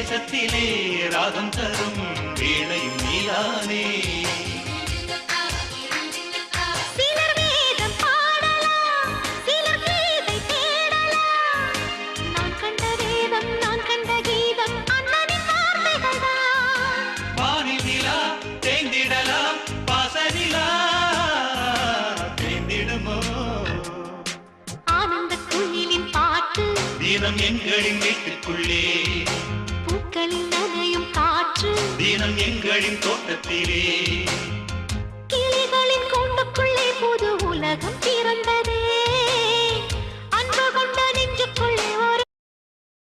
தேசத்திலே ராகம் தரும் வீணையும் நீதானே. தினம் எங்களின் வீட்டுக்குள்ளே பூக்களின் நனையும் காற்று தினம் எங்களின் தோட்டத்திலே கிளிகளின் கூண்டுக்குள்ளே புது உலகம் பிறந்ததே.